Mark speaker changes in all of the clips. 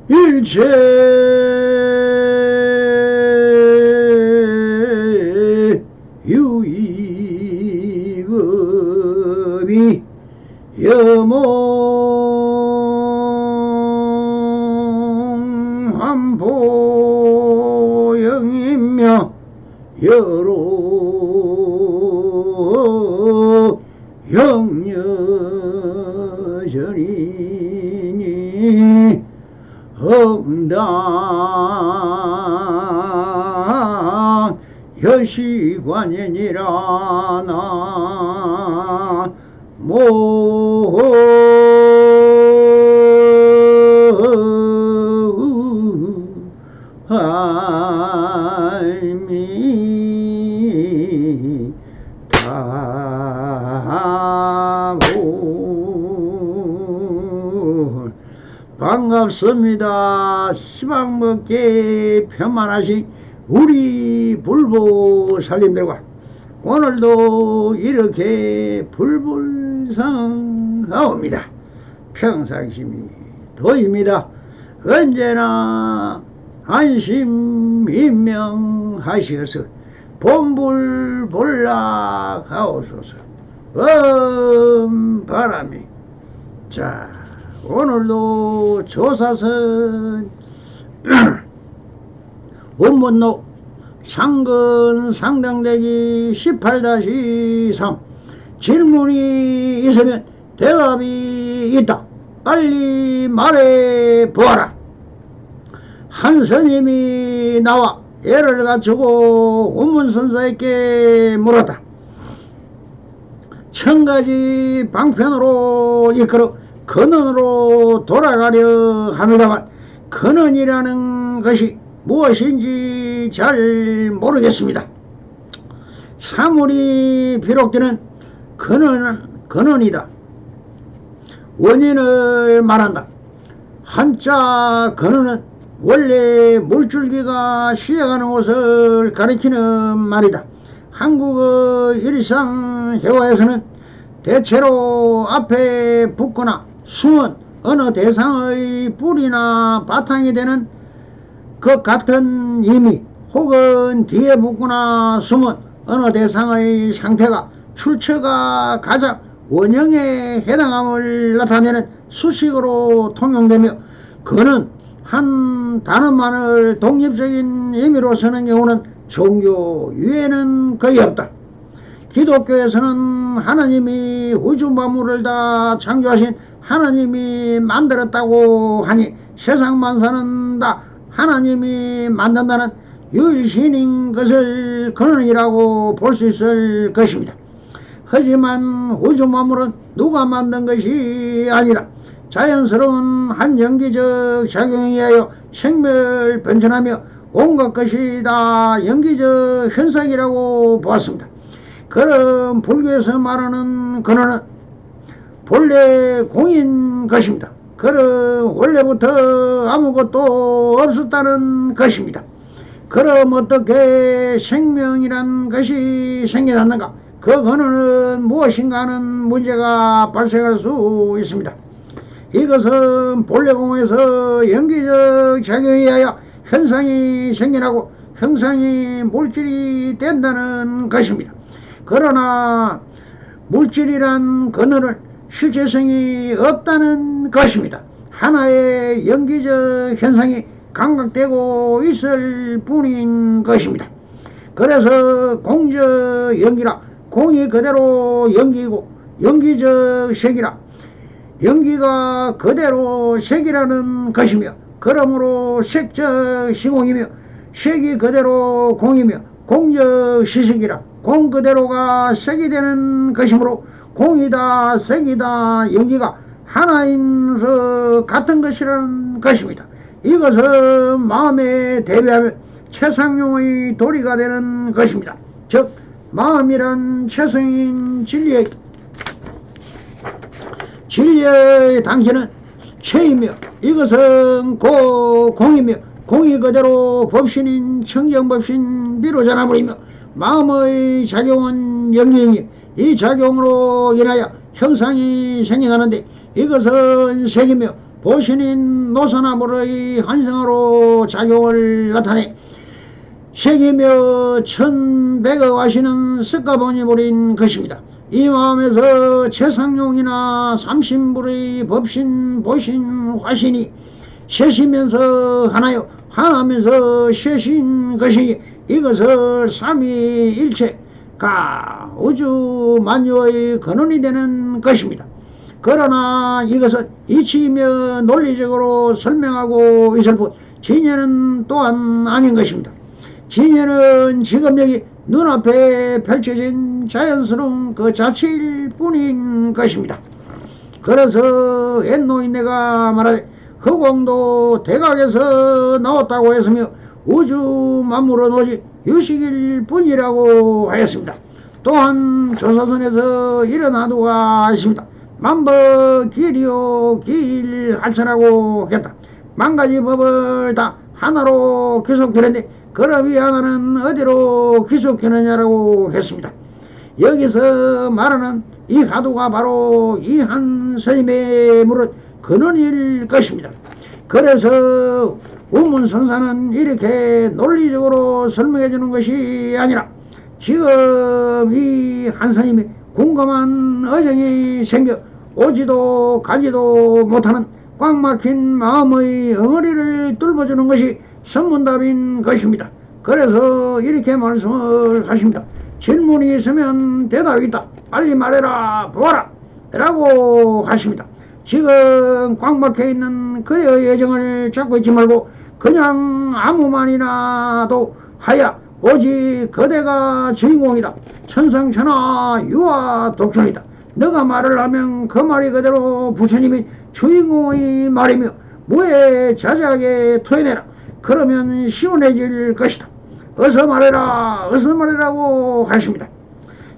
Speaker 1: 일체 유의법이 여몽한보영이며 여로 영여전이니 엉당 여시관연이라 반갑습니다. 시방먹게 편만하신 우리 불보살님들과 오늘도 이렇게 불불상하옵니다. 평상심이 도입니다. 언제나 안심인명하시어서 본불볼락하옵소서. 바람이. 자, 오늘도 조사선 원문로 상근 상당대기 18-3 질문이 있으면 대답이 있다. 빨리 말해 보아라. 한 스님이 나와 애를 갖추고 원문선사에게 물었다. 1000가지 방편으로 이끌어 근원으로 돌아가려 합니다만 근원이라는 것이 무엇인지 잘 모르겠습니다. 사물이 비록되는 근원이다. 원인을 말한다. 한자 근원은 원래 물줄기가 쉬어가는 곳을 가리키는 말이다. 한국의 일상회화에서는 대체로 앞에 붙거나 숨은 어느 대상의 뿌리나 바탕이 되는 것 같은 의미, 혹은 뒤에 붙거나 숨은 어느 대상의 상태가 출처가 가장 원형에 해당함을 나타내는 수식어로 통용되며, 그는 한 단어만을 독립적인 의미로 쓰는 경우는 종교 위에는 거의 없다. 기독교에서는 하나님이 우주 만물을 다 창조하신 하나님이 만들었다고 하니 세상 만사는 다 하나님이 만든다는 유일신인 것을 근원이라고 볼 수 있을 것입니다. 하지만 우주 만물은 누가 만든 것이 아니다. 자연스러운 한 연기적 작용에 의하여 생멸 변천하며 온갖 것이 다 연기적 현상이라고 보았습니다. 그런 불교에서 말하는 근원은 본래 공인 것입니다. 그럼 원래부터 아무것도 없었다는 것입니다. 그럼 어떻게 생명이란 것이 생겨났는가? 그 근원은 무엇인가 하는 문제가 발생할 수 있습니다. 이것은 본래 공에서 연기적 작용에 의하여 현상이 생겨나고 형상이 물질이 된다는 것입니다. 그러나 물질이란 근원은 실체성이 없다는 것입니다. 하나의 연기적 현상이 감각되고 있을 뿐인 것입니다. 그래서 공적 연기라 공이 그대로 연기이고, 연기적 색이라 연기가 그대로 색이라는 것이며, 그러므로 색적 시공이며 색이 그대로 공이며 공적 시색이라 공 그대로가 색이 되는 것이므로 공이다 색이다 연기가 하나인 같은 것이라는 것입니다. 이것은 마음에 대비하면 최상용의 도리가 되는 것입니다. 즉 마음이란 최성인 진리의 당신은 최이며, 이것은 공이며 공이 그대로 법신인 청정법신 비로자나물이며, 마음의 작용은 연기이니 이 작용으로 인하여 형상이 생겨나는데, 이것은 색이며 보신인 노선화불의 한성으로 작용을 나타내 색이며 1100억 와시는 습가본이 부린 것입니다. 이 마음에서 최상용이나 삼신불의 법신 보신 화신이 셋이면서 하나요 하나면서 셋인 것이니 이것을 삼위일체가 우주 만유의 근원이 되는 것입니다. 그러나 이것은 이치이며 논리적으로 설명하고 있을 뿐 진예는 또한 아닌 것입니다. 진예는 지금 여기 눈앞에 펼쳐진 자연스러운 그 자체일 뿐인 것입니다. 그래서 옛 노인네가 말하되 허공도 대각에서 나왔다고 했으며 우주 만물은 오직 유식일 뿐이라고 하였습니다. 또한 조사선에서 일어나도가 있습니다. 만법 길이요 길하처라고 했다. 만가지 법을 다 하나로 귀속되는데 그럼 이 하나는 어디로 귀속되느냐라고 했습니다. 여기서 말하는 이 하도가 바로 이 한 스님의 물은 근원일 것입니다. 그래서 우문선사는 이렇게 논리적으로 설명해 주는 것이 아니라 지금 이 한 스님이 궁금한 어정이 생겨 오지도 가지도 못하는 꽉 막힌 마음의 엉어리를 뚫어주는 것이 선문답인 것입니다. 그래서 이렇게 말씀을 하십니다. 질문이 있으면 대답이 있다. 빨리 말해라 보아라 라고 하십니다. 지금 꽉 막혀있는 그대의 예정을 잡고 있지 말고 그냥 아무 말이나도 하야 오직 그대가 주인공이다. 천상천하 유아 독존이다. 너가 말을 하면 그 말이 그대로 부처님이 주인공의 말이며 무에 자작에 토해내라. 그러면 시원해질 것이다. 어서 말해라 어서 말해라고 하십니다.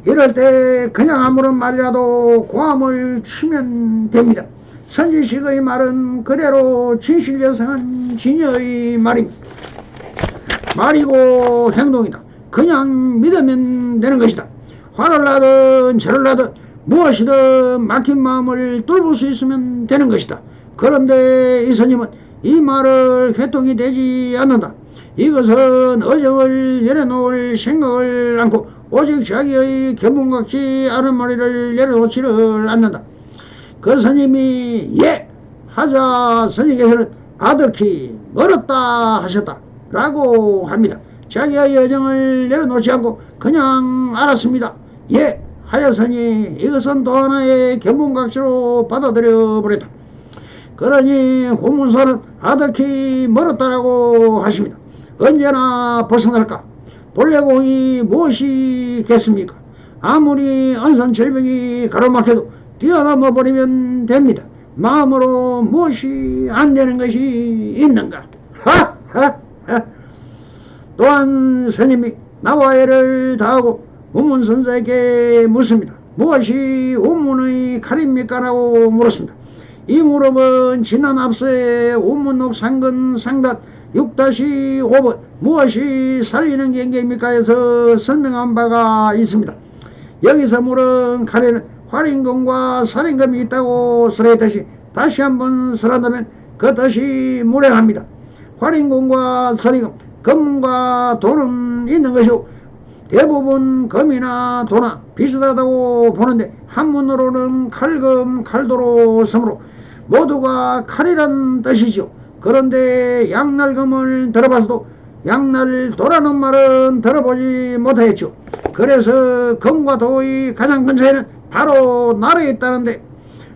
Speaker 1: 이럴 때 그냥 아무런 말이라도 고함을 치면 됩니다. 선지식의 말은 그대로 진실여성한 진여의 말입니다. 말이고 행동이다. 그냥 믿으면 되는 것이다. 화를 나든 절을 나든 무엇이든 막힌 마음을 뚫을 수 있으면 되는 것이다. 그런데 이 스님은 이 말을 회통이 되지 않는다. 이것은 어정을 내려놓을 생각을 않고 오직 자기의 견문각지 않은 머리를 내려놓지를 않는다. 그 스님이 예 하자 스님께서는 아득히 멀었다 하셨다 라고 합니다. 자기의 여정을 내려놓지 않고 그냥 알았습니다. 예 하였으니 이것은 또 하나의 견문각지로 받아들여 버렸다. 그러니 후문서는 아득히 멀었다라고 하십니다. 언제나 벗어날까? 본래공이 무엇이겠습니까? 아무리 언선절벽이 가로막혀도 뛰어넘어 버리면 됩니다. 마음으로 무엇이 안 되는 것이 있는가? 하하하. 또한 스님이 나와 애를 다하고 운문선사에게 묻습니다. 무엇이 운문의 칼입니까? 라고 물었습니다. 이 물음은 지난 앞서의 운문록 상근 상단 6-5번 무엇이 살리는 경계입니까? 에서 설명한 바가 있습니다. 여기서 물은 칼에는 활인금과 살인금이 있다고 설했듯이 다시 한번 설한다면 그 뜻이 무량합니다. 활인금과 살인금, 금과 돈은 있는 것이고 대부분 금이나 도나 비슷하다고 보는데 한문으로는 칼금, 칼도로 쓰므로 모두가 칼이란 뜻이죠. 그런데 양날금을 들어봐서도 양날도라는 말은 들어보지 못하였죠. 그래서 금과 도의 가장 큰 차이는 바로 날에 있다는데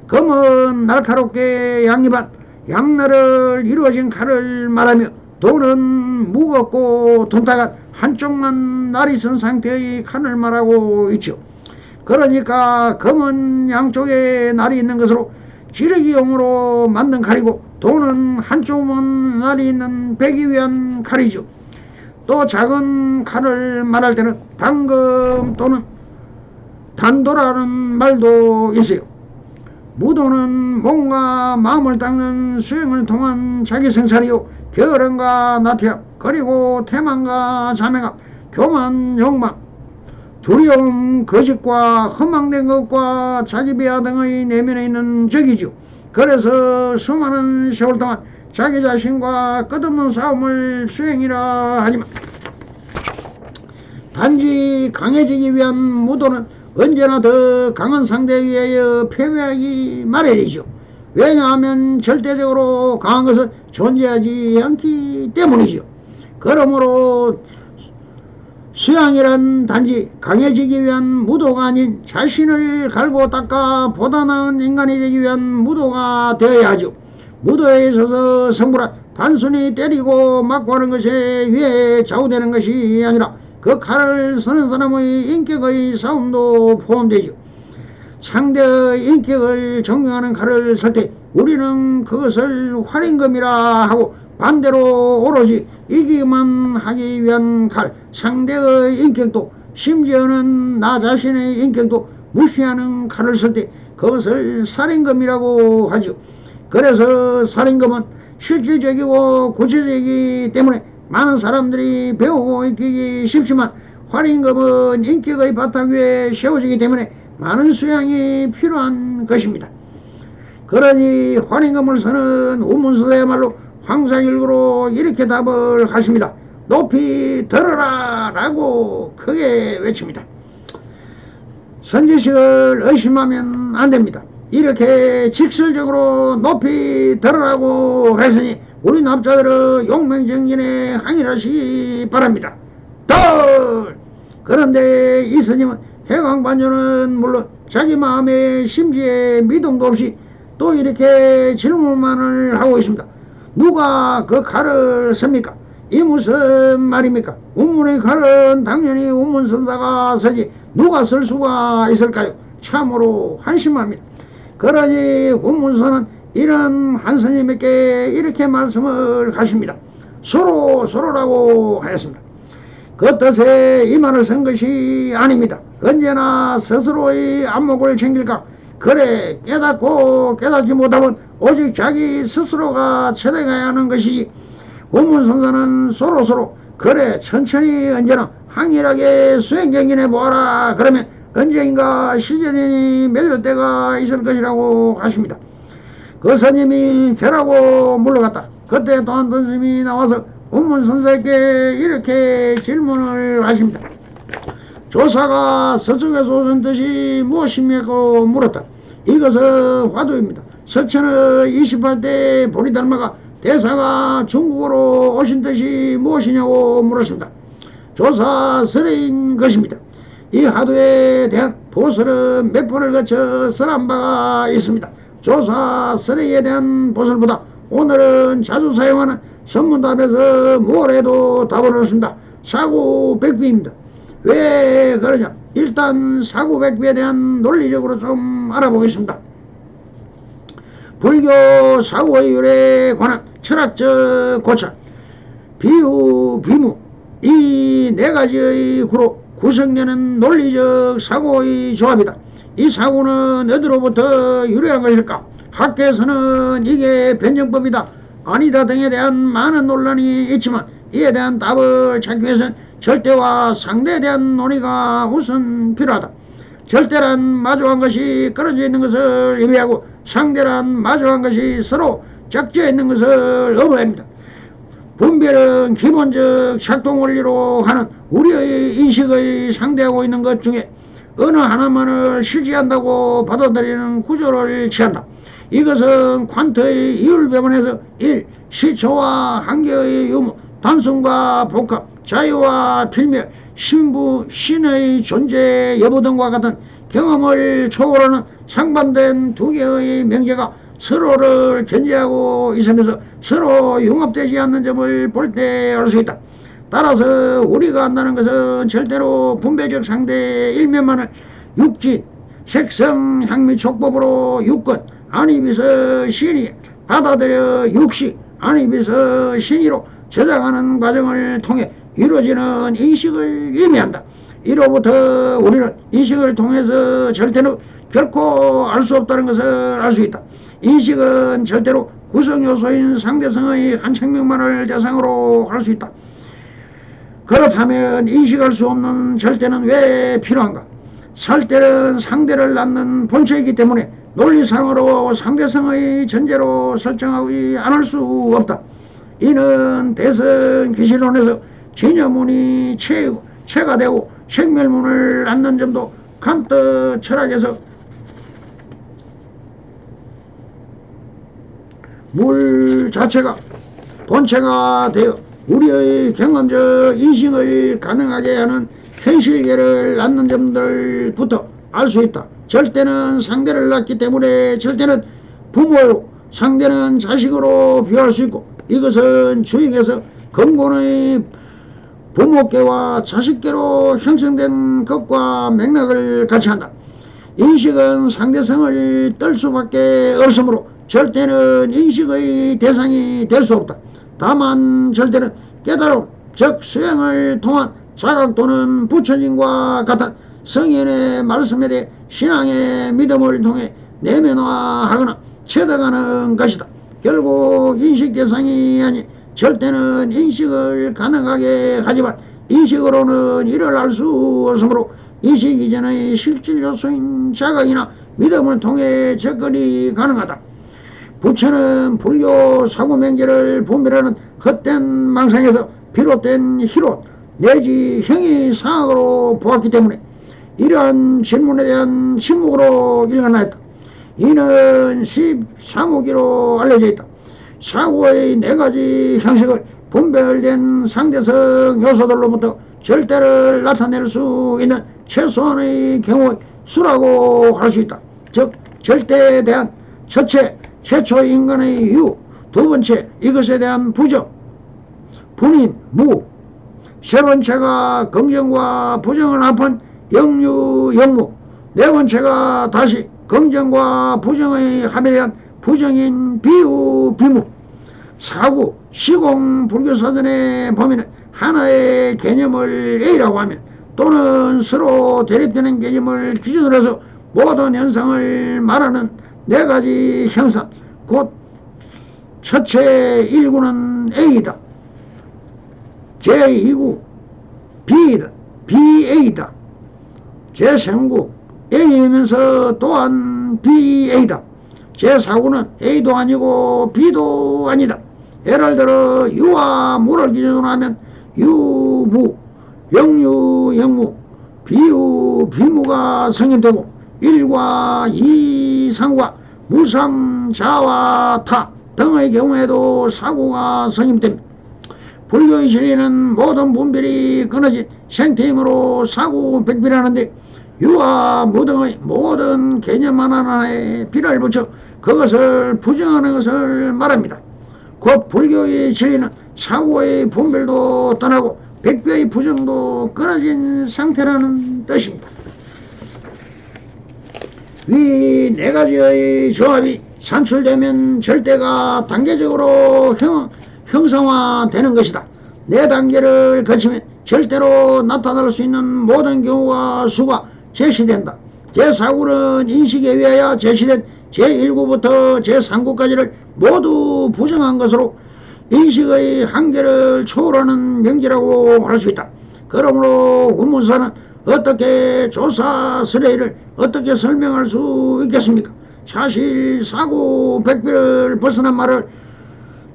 Speaker 1: 금은 날카롭게 양립한 양날을 이루어진 칼을 말하며 도는 무겁고 둔탁한 한쪽만 날이 쓴 상태의 칼을 말하고 있죠. 그러니까 금은 양쪽에 날이 있는 것으로 지르기용으로 만든 칼이고 도는 한쪽만 날이 있는 베기 위한 칼이죠. 또 작은 칼을 말할 때는 단금 또는 단도라는 말도 있어요. 무도는 몸과 마음을 닦는 수행을 통한 자기 성찰이요 게으름과 나태함 그리고 태만과 자맹함 교만 욕망 두려움 거짓과 허망된 것과 자기 비하 등의 내면에 있는 적이죠. 그래서 수많은 세월 동안 자기 자신과 끝없는 싸움을 수행이라 하지만 단지 강해지기 위한 무도는 언제나 더 강한 상대에 의하여 패배하기 마련이죠. 왜냐하면 절대적으로 강한 것은 존재하지 않기 때문이죠. 그러므로 수양이란 단지 강해지기 위한 무도가 아닌 자신을 갈고 닦아 보다 나은 인간이 되기 위한 무도가 되어야 하죠. 무도에 있어서 승부란 단순히 때리고 맞고 하는 것에 위에 좌우되는 것이 아니라 그 칼을 쓰는 사람의 인격의 싸움도 포함되죠. 상대의 인격을 존경하는 칼을 쓸 때 우리는 그것을 활임금이라 하고, 반대로 오로지 이기기만 하기 위한 칼, 상대의 인격도 심지어는 나 자신의 인격도 무시하는 칼을 쓸 때 그것을 살인금이라고 하죠. 그래서 살인금은 실질적이고 구체적이기 때문에 많은 사람들이 배우고 익히기 쉽지만, 활임금은 인격의 바탕 위에 세워지기 때문에 많은 수양이 필요한 것입니다. 그러니 활임금을 쓰는 우문서자야말로 황상일구로 이렇게 답을 하십니다. 높이 들어라 라고 크게 외칩니다. 선지식을 의심하면 안됩니다. 이렇게 직설적으로 높이 들어라고 했으니 우리 납자들의 용맹정진에 항일하시기 바랍니다. 덜! 그런데 이 스님은 해광반주는 물론 자기 마음의 심지에 미동도 없이 또 이렇게 질문만을 하고 있습니다. 누가 그 칼을 씁니까? 이 무슨 말입니까? 운문의 칼은 당연히 운문선사가 쓰지 누가 쓸 수가 있을까요? 참으로 한심합니다. 그러니 운문선은 이런 한 스님에게 이렇게 말씀을 하십니다. 서로라고 하였습니다. 그 뜻에 이 말을 쓴 것이 아닙니다. 언제나 스스로의 안목을 챙길까? 그래, 깨닫고 깨닫지 못하면 오직 자기 스스로가 체득해야 하는 것이지, 운문선사는 서로 그래 천천히 언제나 항일하게 수행정진해 보아라. 그러면 언젠가 시전이 맺을 때가 있을 것이라고 하십니다. 그 스님이 되라고 물러갔다. 그때 또 한 스님이 나와서 운문선사에게 이렇게 질문을 하십니다. 조사가 서쪽에서 오신 뜻이 무엇입니까? 물었다. 이것은 화두입니다. 서천의 28대 보리달마가 대사가 중국으로 오신 뜻이 무엇이냐고 물었습니다. 조사 설인 것입니다. 이 화두에 대한 보설은 몇 번을 거쳐 설한 바가 있습니다. 조사 설에 대한 보설보다 오늘은 자주 사용하는 선문답에서 뭘 해도 답을 얻습니다. 사구백비입니다. 왜 그러냐? 일단 사구백비에 대한 논리적으로 좀 알아보겠습니다. 불교 사구의 유래에 관한 철학적 고찰, 비유, 비무, 이 네 가지의 구로 구성되는 논리적 사고의 조합이다. 이 사고는 어디로부터 유래한 것일까? 학계에서는 이게 변정법이다, 아니다 등에 대한 많은 논란이 있지만, 이에 대한 답을 찾기 위해서는 절대와 상대에 대한 논의가 우선 필요하다. 절대란 마주한 것이 끊어져 있는 것을 의미하고, 상대란 마주한 것이 서로 적재 있는 것을 의미합니다. 분별은 기본적 작동 원리로 하는 우리의 인식의 상대하고 있는 것 중에 어느 하나만을 실시한다고 받아들이는 구조를 취한다. 이것은 퀀트의 이율배분에서 1. 시초와 한계의 유무, 단순과 복합, 자유와 필멸, 신부, 신의 존재 여부 등과 같은 경험을 초월하는 상반된 두 개의 명제가 서로를 견제하고 있으면서 서로 융합되지 않는 점을 볼 때 알 수 있다. 따라서 우리가 안다는 것은 절대로 분별적 상대의 일면만을 육진, 색성, 향미, 촉법으로 육건, 안입에서 신이 받아들여 육시, 안입에서 신이로 저장하는 과정을 통해 이루어지는 인식을 의미한다. 이로부터 우리는 인식을 통해서 절대로 결코 알 수 없다는 것을 알 수 있다. 인식은 절대로 구성요소인 상대성의 한 생명만을 대상으로 할 수 있다. 그렇다면 인식할 수 없는 절대는 왜 필요한가? 살 때는 상대를 낳는 본처이기 때문에 논리상으로 상대성의 전제로 설정하지 않을 수 없다. 이는 대성 기실론에서 진여문이 체가 되고 생멸문을 낳는 점도 칸트 철학에서 물 자체가 본체가 되어 우리의 경험적 인식을 가능하게 하는 현실계를 낳는 점들부터 알 수 있다. 절대는 상대를 낳기 때문에 절대는 부모요, 상대는 자식으로 비유할 수 있고, 이것은 주익에서 근본의 부모계와 자식계로 형성된 것과 맥락을 같이 한다. 인식은 상대성을 뜰 수밖에 없으므로 절대는 인식의 대상이 될 수 없다. 다만 절대는 깨달음, 즉 수행을 통한 자각 또는 부처님과 같은 성인의 말씀에 대해 신앙의 믿음을 통해 내면화하거나 체득하는 것이다. 결국 인식 대상이 아닌 절대는 인식을 가능하게 하지만 인식으로는 이를 알 수 없으므로 인식 이전의 실질 요소인 자각이나 믿음을 통해 접근이 가능하다. 부처는 불교 사고명제를 분별하는 헛된 망상에서 비롯된 희론 내지 형이상학으로 보았기 때문에 이러한 질문에 대한 침묵으로 일관하였다. 이는 13호기로 알려져 있다. 사고의 4가지 형식을 분별된 상대성 요소들로부터 절대를 나타낼 수 있는 최소한의 경우의 수라고 할 수 있다. 즉 절대에 대한 첫째, 최초 인간의 유, 두 번째 이것에 대한 부정, 분인, 무, 세 번째가 긍정과 부정을 합한 영유, 영무, 네 번째가 다시 긍정과 부정의 합에 대한 부정인 비유, 비무, 사구, 시공 불교사전의 범위는 하나의 개념을 A라고 하면 또는 서로 대립되는 개념을 기준으로 해서 모든 현상을 말하는 4가지 형상, 곧 첫째 1구는 A이다. 제2구 B이다. BA이다. 제3구 A이면서 또한 BA다. 제4구는 A도 아니고 B도 아니다. 예를 들어 유와 무를 기준으로 하면 유무, 영유, 영무, 비유, 비무가 성립되고 1과 2, 3과 무상, 자와 타 등의 경우에도 사고가 성립됩니다. 불교의 진리는 모든 분별이 끊어진 생태임으로 사고 백비라는데 유와 무 등의 모든 개념 하나하나에 비를 붙여 그것을 부정하는 것을 말합니다. 곧 불교의 진리는 사고의 분별도 떠나고 백비의 부정도 끊어진 상태라는 뜻입니다. 위 4가지의 조합이 산출되면 절대가 단계적으로 형성화되는 것이다. 4단계를 거치면 절대로 나타날 수 있는 모든 경우가 수가 제시된다. 제4구는 인식에 의하여 제시된 제1구부터 제3구까지를 모두 부정한 것으로 인식의 한계를 초월하는 명제라고 할 수 있다. 그러므로 운문사는 어떻게 조사 스레이를 어떻게 설명할 수 있겠습니까? 사실 사고 백비를 벗어난 말을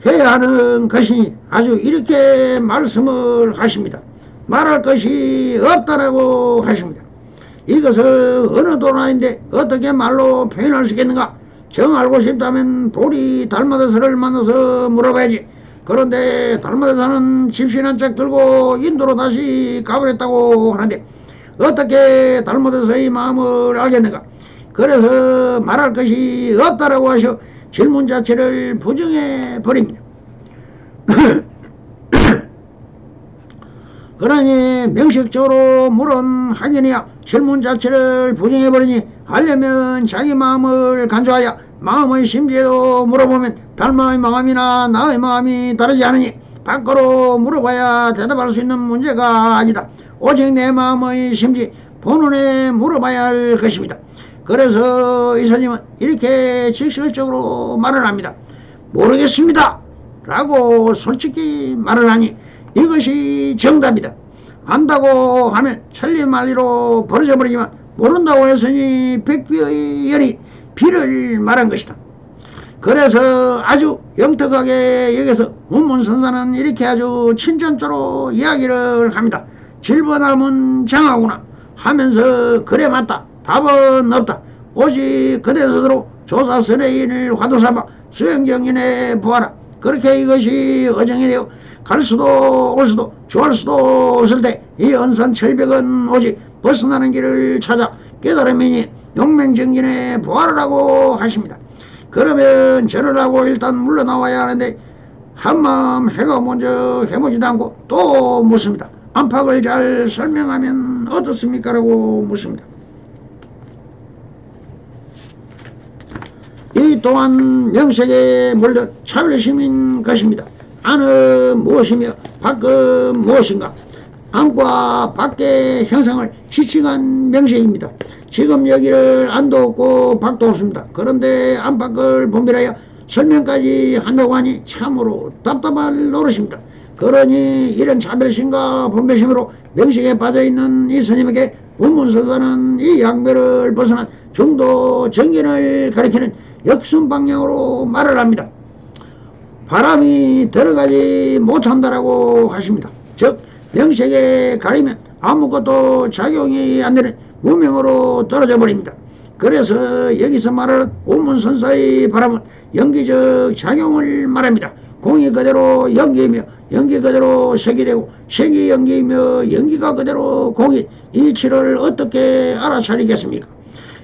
Speaker 1: 해야 하는 것이니 아주 이렇게 말씀을 하십니다. 말할 것이 없다라고 하십니다. 이것은 어느 도나인데 어떻게 말로 표현할 수 있겠는가? 정 알고 싶다면 보리 달마다서를 만나서 물어봐야지. 그런데 달마다서는 집신 한 짝 들고 인도로 다시 가버렸다고 하는데 어떻게 달마다서의 마음을 알겠는가? 그래서 말할 것이 없다라고 하셔 질문 자체를 부정해 버립니다. 그러니 명식적으로 물은 하기니야 질문 자체를 부정해 버리니 하려면 자기 마음을 간주하여 마음의 심지에도 물어보면 달마의 마음이나 나의 마음이 다르지 않으니 밖으로 물어봐야 대답할 수 있는 문제가 아니다. 오직 내 마음의 심지 본원에 물어봐야 할 것입니다. 그래서 이사님은 이렇게 직설적으로 말을 합니다. 모르겠습니다 라고 솔직히 말을 하니 이것이 정답이다. 안다고 하면 천리만리로 벌어져 버리지만 모른다고 했으니 백비의 열이 비를 말한 것이다. 그래서 아주 영특하게 여기서 문문선사는 이렇게 아주 친전조로 이야기를 합니다. 질번함은 장하구나 하면서 그래 맞다. 답은 없다. 오직 그대 스스로 조사선의인을 화두삼아 수행정인에 보아라. 그렇게 이것이 어정이 되어 갈 수도 올 수도 좋을 수도 없을 때 이 언산철벽은 오직 벗어나는 길을 찾아 깨달음이니 용맹정진에 보아라라고 하십니다. 그러면 절을 하고 일단 물러나와야 하는데 한마음 해가 먼저 해보지도 않고 또 묻습니다. 안팎을 잘 설명하면 어떻습니까? 라고 묻습니다. 이 또한 명색에 물든 차별심인 것입니다. 안은 무엇이며 밖은 무엇인가? 안과 밖의 형상을 지칭한 명색입니다. 지금 여기를 안도 없고 밖도 없습니다. 그런데 안팎을 분별하여 설명까지 한다고 하니 참으로 답답할 노릇입니다. 그러니 이런 차별심과 분별심으로 명색에 빠져있는 이 스님에게 문문서사는 이 양면을 벗어난 중도 정견을 가리키는 역순방향으로 말을 합니다. 바람이 들어가지 못한다라고 하십니다. 즉 명색에 가리면 아무것도 작용이 안 되는 무명으로 떨어져 버립니다. 그래서 여기서 말하는 운문선사의 바람은 연기적 작용을 말합니다. 공이 그대로 연기이며 연기 그대로 색이 되고 색이 연기이며 연기가 그대로 공이 이치를 어떻게 알아차리겠습니까?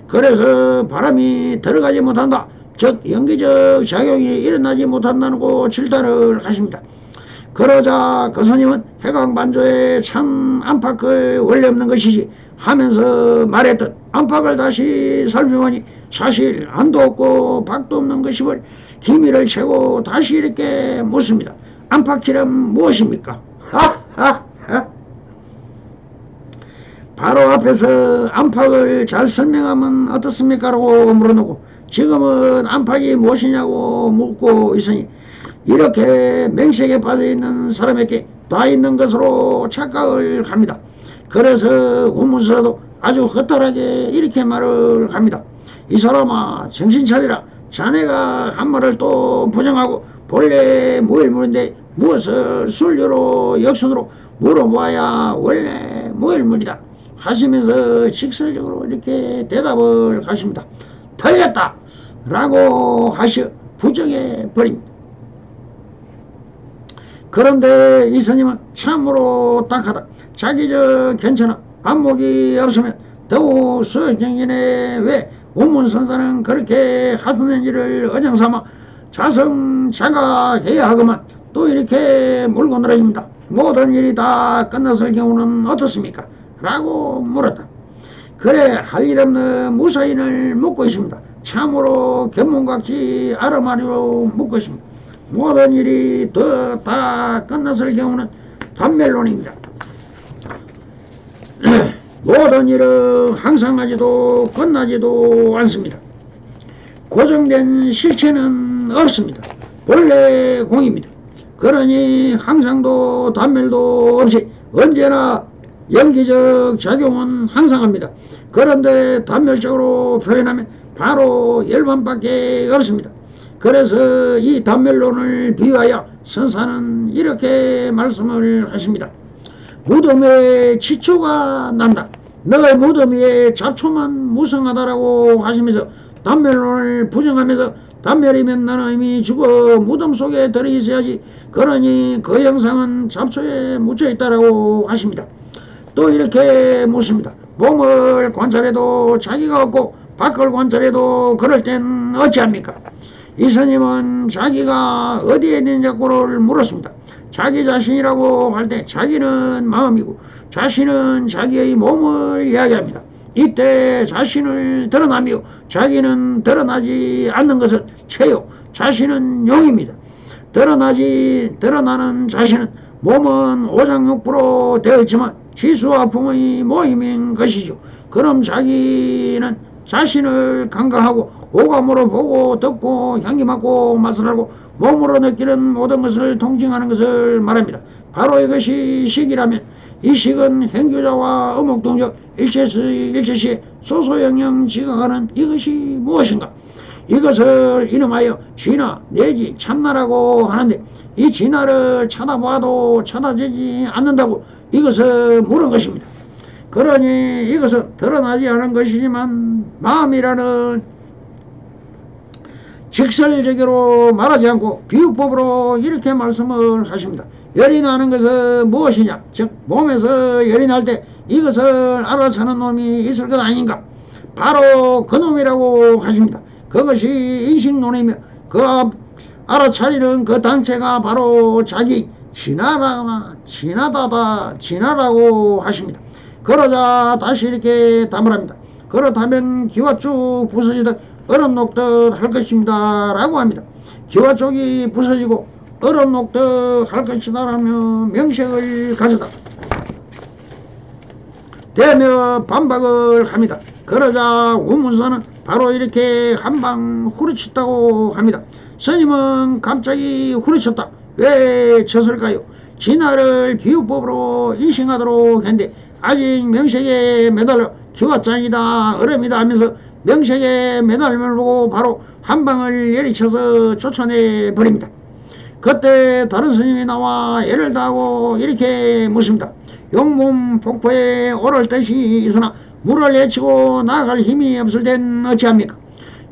Speaker 1: 그래서 바람이 들어가지 못한다. 즉 연기적 작용이 일어나지 못한다고 질타를 하십니다. 그러자 그 스님은 해강반조의 참 안팎의 원래 없는 것이지 하면서 말했던 안팎을 다시 살펴보니 사실 안도 없고 밖도 없는 것임을 기미를 채고 다시 이렇게 묻습니다. 안팎이란 무엇입니까? 바로 앞에서 안팎을 잘 설명하면 어떻습니까? 라고 물어놓고 지금은 안팎이 무엇이냐고 묻고 있으니 이렇게 맹색에 빠져있는 사람에게 다 있는 것으로 착각을 합니다. 그래서 운문서도 아주 허탈하게 이렇게 말을 합니다. 이 사람아 정신 차리라. 자네가 한 말을 또 부정하고 본래 무일물인데 무엇을 순료로 역순으로 물어봐야 원래 무일물이다 하시면서 직설적으로 이렇게 대답을 하십니다. 틀렸다 라고 하시 부정해 버립니다. 그런데 이 스님은 참으로 딱하다. 자기저 괜찮아. 안목이 없으면 더욱 수행정진에 왜 운문선사는 그렇게 하던 일을 어정삼아 자성자각해야 하고만 또 이렇게 물고 늘어집니다. 모든 일이 다 끝났을 경우는 어떻습니까? 라고 물었다. 그래 할 일 없는 무사인을 묻고 있습니다. 참으로 견문각지 아르마리로 묻고 있습니다. 모든 일이 다 끝났을 경우는 단멸론입니다. 모든 일은 항상 하지도 끝나지도 않습니다. 고정된 실체는 없습니다. 본래 공입니다. 그러니 항상도 단멸도 없이 언제나 연기적 작용은 항상 합니다. 그런데 단멸적으로 표현하면 바로 열반밖에 없습니다. 그래서 이 단멸론을 비유하여 선사는 이렇게 말씀을 하십니다. 무덤에 지초가 난다. 너의 무덤 위에 잡초만 무성하다라고 하시면서 단멸론을 부정하면서 단멸이면 나는 이미 죽어 무덤 속에 들어있어야지. 그러니 그 영상은 잡초에 묻혀있다라고 하십니다. 또 이렇게 묻습니다. 몸을 관찰해도 자기가 없고 밖을 관찰해도 그럴 땐 어찌합니까? 이 스님은 자기가 어디에 있느냐고를 물었습니다. 자기 자신이라고 할 때 자기는 마음이고 자신은 자기의 몸을 이야기합니다. 이때 자신을 드러나며 자기는 드러나지 않는 것은 체요, 자신은 용입니다. 드러나는 자신은 몸은 오장육부로 되어 있지만 지수와 풍의 모임인 것이죠. 그럼 자기는 자신을 간과하고 오감으로 보고 듣고 향기 맡고 맛을 알고 몸으로 느끼는 모든 것을 통증하는 것을 말합니다. 바로 이것이 식이라면 이 식은 행규자와 어목동적 일체시 소소영령 지각하는 이것이 무엇인가? 이것을 이름하여 진화 내지 참나라고 하는데, 이 진화를 찾아봐도 찾아지지 않는다고 이것을 물은 것입니다. 그러니 이것은 드러나지 않은 것이지만 마음이라는 직설적으로 말하지 않고 비유법으로 이렇게 말씀을 하십니다. 열이 나는 것은 무엇이냐? 즉 몸에서 열이 날 때 이것을 알아차는 놈이 있을 것 아닌가? 바로 그 놈이라고 하십니다. 그것이 인식론이며 그 알아차리는 그 단체가 바로 자기 진하다고 하십니다. 그러자 다시 이렇게 답을 합니다. 그렇다면 기와 쭉 부서지듯 얼음 녹듯 할 것입니다 라고 합니다. 기와 쪽이 부서지고 얼음 녹듯 할 것이다 라며 명색을 가져다 대며 반박을 합니다. 그러자 우문서는 바로 이렇게 한방 후려쳤다고 합니다. 스님은 갑자기 후려쳤다. 왜 쳤을까요? 진화를 비유법으로 인식하도록 했는데 아직 명색에 매달려 기와장이다 얼음이다 하면서 명색에 매달림을 보고 바로 한방을 예리쳐서 쫓아내 버립니다. 그때 다른 스님이 나와 예를 다하고 이렇게 묻습니다. 용몸 폭포에 오를 뜻이 있으나 물을 내치고 나아갈 힘이 없을 땐 어찌합니까?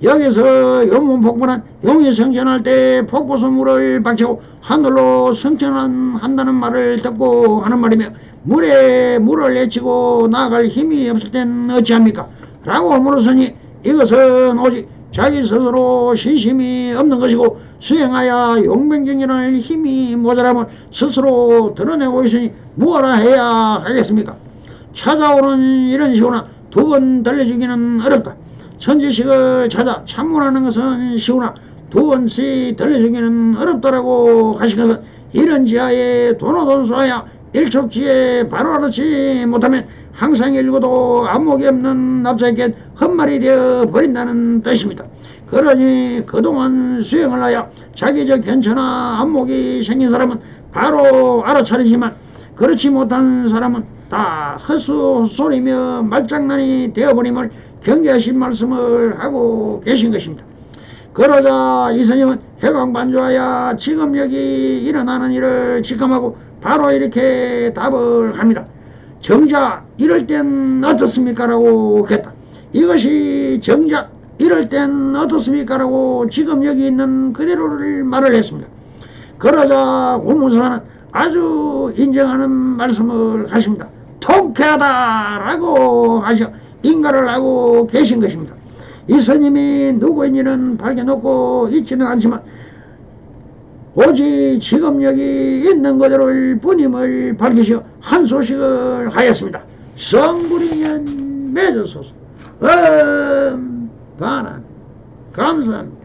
Speaker 1: 여기서 용몸 폭포는 용이 성천할 때 폭포수 물을 박치고 하늘로 성천한다는 말을 듣고 하는 말이며, 물에 물을 내치고 나아갈 힘이 없을 땐 어찌합니까? 라고 물었으니 이것은 오직 자기 스스로 신심이 없는 것이고 수행하여 용맹정진할 힘이 모자라면 스스로 드러내고 있으니 무엇라 해야 하겠습니까? 찾아오는 이런 시구나 두 번 들려주기는 어렵다. 천지식을 찾아 참문하는 것은 쉬우나 두 번씩 들려주기는 어렵다라고 하시거든. 이런 지하에 돈오돈수하여 일촉지에 바로 알아치 못하면 항상 읽어도 안목이 없는 납작견 헛말이 되어 버린다는 뜻입니다. 그러니 그동안 수행을 하여 자기적 견처나 안목이 생긴 사람은 바로 알아차리지만 그렇지 못한 사람은 다 헛소리며 말장난이 되어버림을 경계하신 말씀을 하고 계신 것입니다. 그러자 이스님은 해광반주하여 지금 여기 일어나는 일을 직감하고 바로 이렇게 답을 합니다. 정작 이럴 땐 어떻습니까? 라고 했다. 이것이 정작 이럴 땐 어떻습니까? 라고 지금 여기 있는 그대로를 말을 했습니다. 그러자 원문사는 아주 인정하는 말씀을 하십니다. 통쾌하다 라고 하셔 인가를 하고 계신 것입니다. 이 스님이 누구인지는 밝혀놓고 있지는 않지만 오직 지금 여기 있는 그대로를 뿐임을 밝히시어 한 소식을 하였습니다. 성불이년 맺어소서. 바람 감사합니다.